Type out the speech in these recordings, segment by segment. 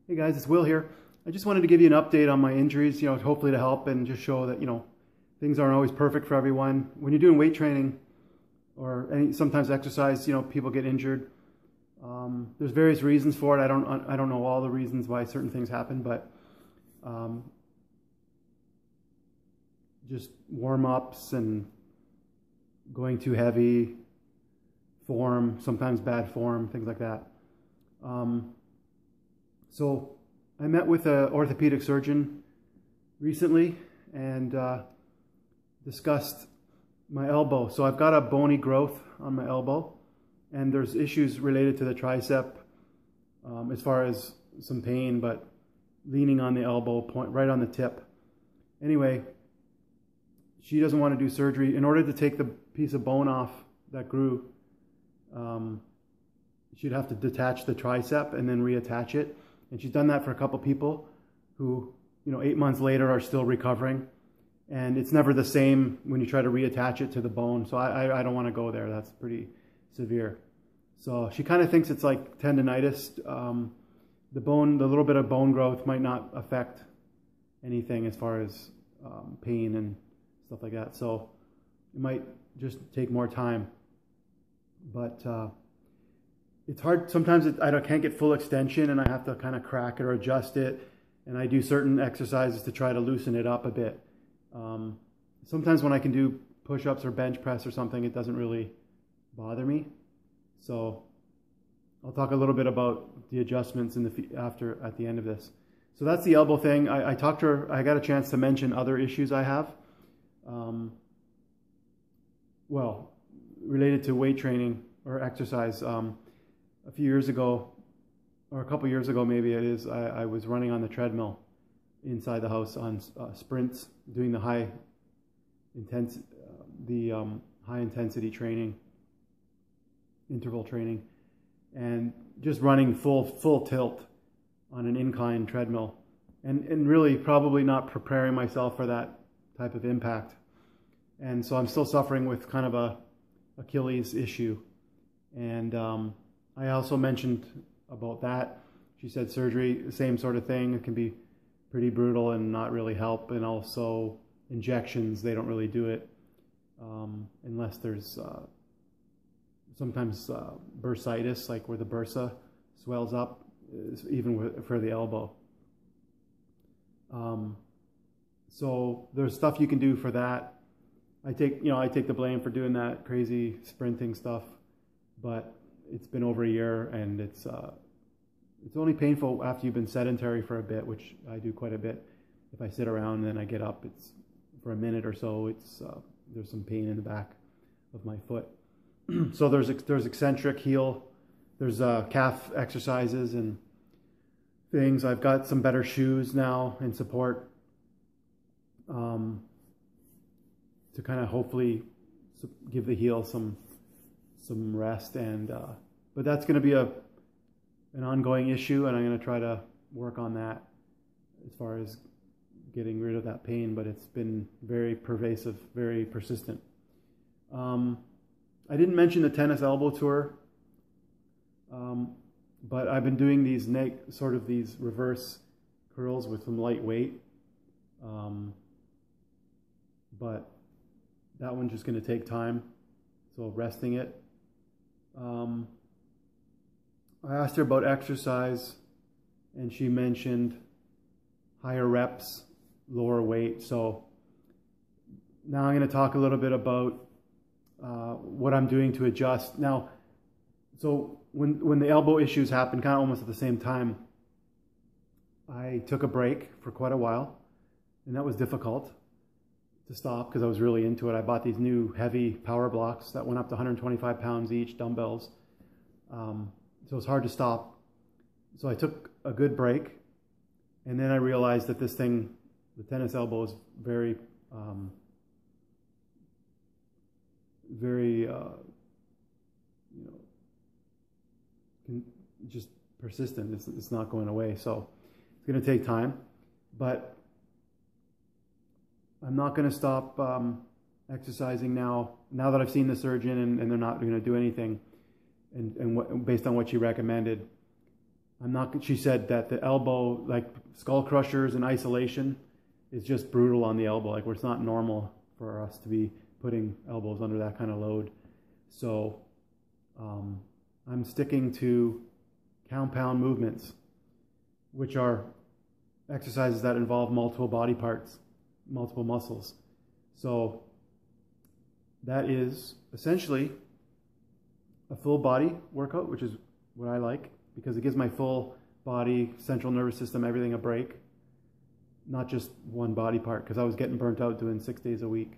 Hey guys, it's Will here. I just wanted to give you an update on my injuries, hopefully to help and just show that, things aren't always perfect for everyone. When you're doing weight training or sometimes exercise, people get injured. There's various reasons for it. I don't know all the reasons why certain things happen, but just warm-ups and going too heavy, form, sometimes bad form, things like that. So I met with an orthopedic surgeon recently and discussed my elbow. So I've got a bony growth on my elbow, and there's issues related to the tricep as far as some pain, but leaning on the elbow point, right on the tip. Anyway, she doesn't want to do surgery. In order to take the piece of bone off that grew, she'd have to detach the tricep and then reattach it. And she's done that for a couple people who, 8 months later are still recovering. And it's never the same when you try to reattach it to the bone. So I don't want to go there. That's pretty severe. So she kind of thinks it's like tendonitis. The little bit of bone growth might not affect anything as far as pain and stuff like that. So it might just take more time. But it's hard. Sometimes I can't get full extension and I have to kind of crack it or adjust it. And I do certain exercises to try to loosen it up a bit. Sometimes when I can do push-ups or bench press or something, it doesn't really bother me. So I'll talk a little bit about the adjustments at the end of this. So that's the elbow thing. I talked to her. I got a chance to mention other issues I have. Well, related to weight training or exercise. A few years ago, or a couple years ago maybe it is, I was running on the treadmill inside the house on sprints, doing the high intensity training, interval training, and just running full tilt on an incline treadmill, and really probably not preparing myself for that type of impact. And so I'm still suffering with kind of a Achilles issue. And I also mentioned about that. She said surgery, same sort of thing. It can be pretty brutal and not really help. And also injections, they don't really do it unless there's sometimes bursitis, like where the bursa swells up, even for the elbow. So there's stuff you can do for that. I take the blame for doing that crazy sprinting stuff, but it's been over a year, and it's only painful after you've been sedentary for a bit, which I do quite a bit. If I sit around and then I get up, it's for a minute or so. There's some pain in the back of my foot. So there's eccentric heel, there's calf exercises and things. I've got some better shoes now in support to kind of hopefully give the heel some rest, and but that's going to be an ongoing issue, and I'm going to try to work on that as far as getting rid of that pain, but it's been very pervasive, very persistent. I didn't mention the tennis elbow tour, but I've been doing these these reverse curls with some light weight, but that one's just going to take time, so resting it. I asked her about exercise, and she mentioned higher reps, lower weight. So now I'm going to talk a little bit about what I'm doing to adjust. Now, so when the elbow issues happened, kind of almost at the same time, I took a break for quite a while, and that was difficult to stop because I was really into it. I bought these new heavy power blocks that went up to 125 pounds each, dumbbells. So it's hard to stop. So I took a good break, and then I realized that this thing, the tennis elbow, is very just persistent. It's not going away. So it's going to take time, but I'm not going to stop exercising now that I've seen the surgeon and they're not going to do anything, and based on what she recommended. I'm not, she said that the elbow, like skull crushers and isolation, is just brutal on the elbow. Like, where it's not normal for us to be putting elbows under that kind of load. So I'm sticking to compound movements, which are exercises that involve multiple body parts, multiple muscles. So that is essentially a full body workout, which is what I like, because it gives my full body, central nervous system, everything a break, not just one body part, because I was getting burnt out doing 6 days a week.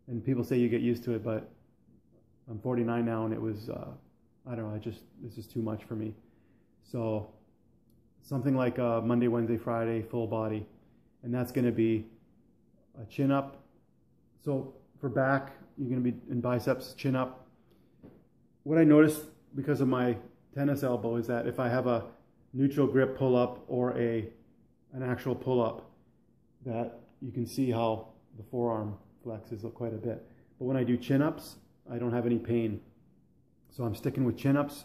And people say you get used to it, but I'm 49 now, and it was, I don't know, it's just too much for me. So something like Monday, Wednesday, Friday, full body. And that's going to be a chin up. So for back, you're going to be in biceps, chin up. What I noticed because of my tennis elbow is that if I have a neutral grip pull up or an actual pull up, that you can see how the forearm flexes quite a bit. But when I do chin ups, I don't have any pain. So I'm sticking with chin ups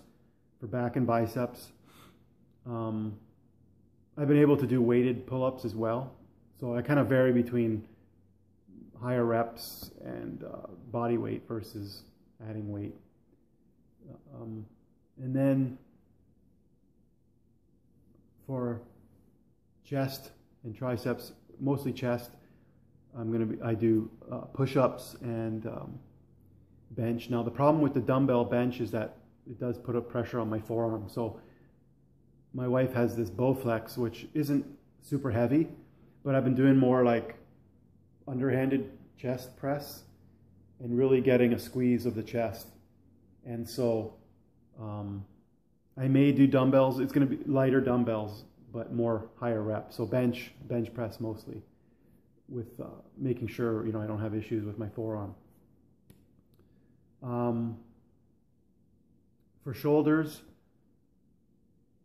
for back and biceps. I've been able to do weighted pull ups as well. So I kind of vary between higher reps and body weight versus adding weight. And then for chest and triceps, mostly chest, I do push-ups and bench. Now the problem with the dumbbell bench is that it does put up pressure on my forearm. So my wife has this Bowflex, which isn't super heavy, but I've been doing more like underhanded chest press and really getting a squeeze of the chest. And so I may do dumbbells. It's going to be lighter dumbbells, but more higher reps. So bench press mostly, with making sure, I don't have issues with my forearm. For shoulders,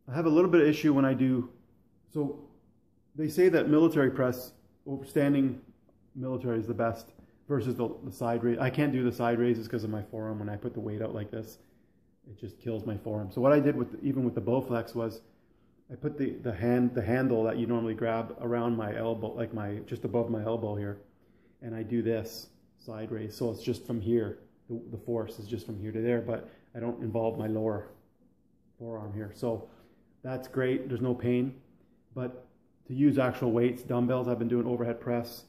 I have a little bit of issue when I do, so they say that military press, standing military is the best versus the side raise. I can't do the side raises because of my forearm. When I put the weight out like this, it just kills my forearm. So what I did even with the Bowflex was I put the handle that you normally grab around my elbow, like just above my elbow here, and I do this side raise. So it's just from here. The force is just from here to there, but I don't involve my lower forearm here. So that's great. There's no pain. But to use actual weights, dumbbells, I've been doing overhead press,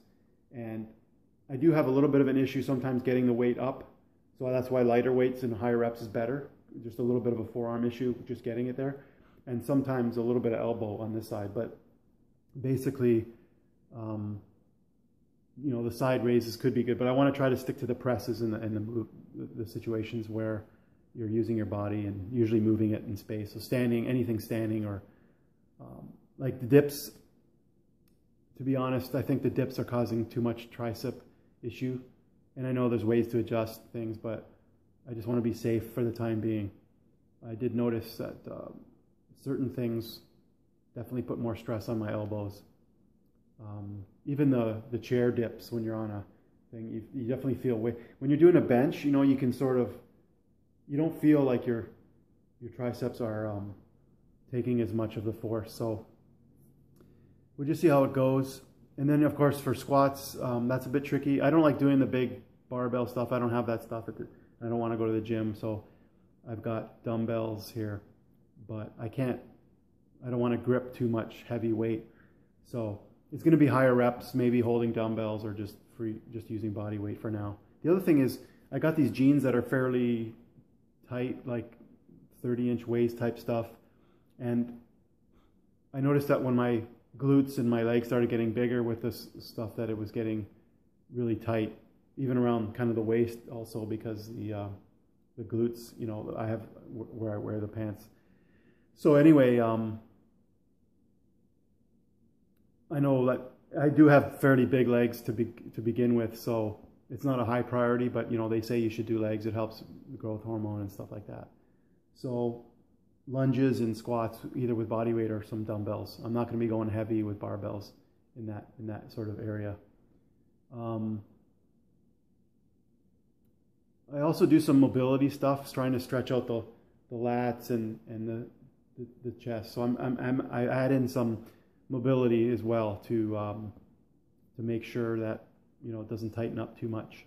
and I do have a little bit of an issue sometimes getting the weight up. So that's why lighter weights and higher reps is better. Just a little bit of a forearm issue, just getting it there. And sometimes a little bit of elbow on this side. But basically, the side raises could be good. But I want to try to stick to the presses and the situations where you're using your body and usually moving it in space. So standing, anything standing, or like the dips. To be honest, I think the dips are causing too much tricep issue. And I know there's ways to adjust things, but I just want to be safe for the time being. I did notice that certain things definitely put more stress on my elbows. Even the chair dips when you're on a thing, you definitely feel weight. When you're doing a bench, you can sort of, you don't feel like your triceps are taking as much of the force. So we'll just see how it goes. And then, of course, for squats, that's a bit tricky. I don't like doing the big barbell stuff. I don't have that stuff. I don't want to go to the gym, so I've got dumbbells here. But I don't want to grip too much heavy weight. So it's going to be higher reps, maybe holding dumbbells or just using body weight for now. The other thing is I got these jeans that are fairly tight, like 30-inch waist type stuff. And I noticed that when my glutes and my legs started getting bigger with this stuff, that it was getting really tight, even around kind of the waist also, because the glutes, I have where I wear the pants. So anyway, I know that I do have fairly big legs to begin with, so it's not a high priority, but they say you should do legs. It helps the growth hormone and stuff like that. So lunges and squats, either with body weight or some dumbbells. I'm not going to be going heavy with barbells in that sort of area. I also do some mobility stuff, trying to stretch out the lats and the the chest. So I add in some mobility as well to make sure that, you know, it doesn't tighten up too much.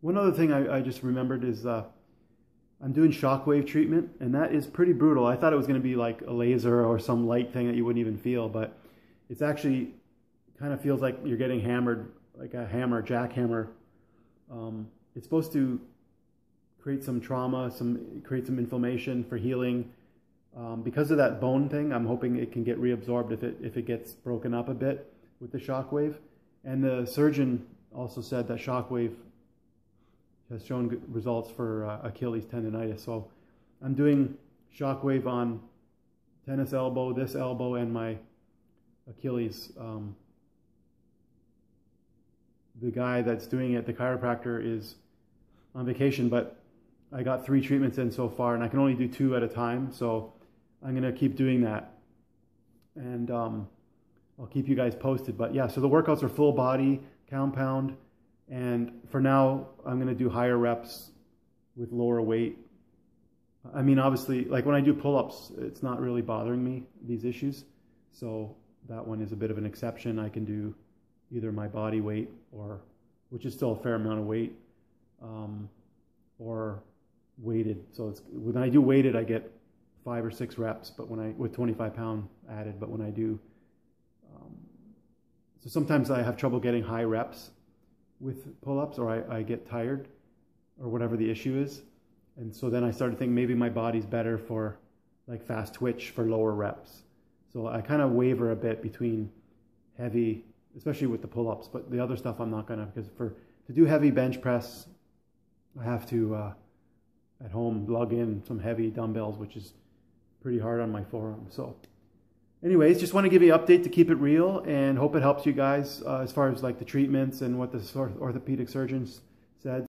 One other thing I just remembered is I'm doing Shockwave treatment, and that is pretty brutal. I thought it was going to be like a laser or some light thing that you wouldn't even feel, but it's actually kind of feels like you're getting hammered, like a hammer, jackhammer. It's supposed to create some trauma, create some inflammation for healing. Because of that bone thing, I'm hoping it can get reabsorbed if it gets broken up a bit with the Shockwave. And the surgeon also said that Shockwave has shown good results for Achilles tendonitis. So I'm doing Shockwave on tennis elbow, this elbow, and my Achilles. The guy that's doing it, the chiropractor, is on vacation, but I got 3 treatments in so far, and I can only do 2 at a time. So I'm going to keep doing that, and I'll keep you guys posted. But yeah, so the workouts are full body, compound, and for now, I'm going to do higher reps with lower weight. I mean, obviously, like when I do pull-ups, it's not really bothering me, these issues. So that one is a bit of an exception. I can do either my body weight, which is still a fair amount of weight, or weighted. So when I do weighted, I get 5 or 6 reps, but with 25-pound added. But when I do, so sometimes I have trouble getting high reps with pull-ups, or I get tired, or whatever the issue is. And so then I started thinking maybe my body's better for like fast twitch for lower reps. So I kind of waver a bit between heavy, especially with the pull-ups, but the other stuff I'm not gonna, because to do heavy bench press, I have to at home lug in some heavy dumbbells, which is pretty hard on my forearm. So anyways, just want to give you an update to keep it real, and hope it helps you guys as far as like the treatments and what the orthopedic surgeons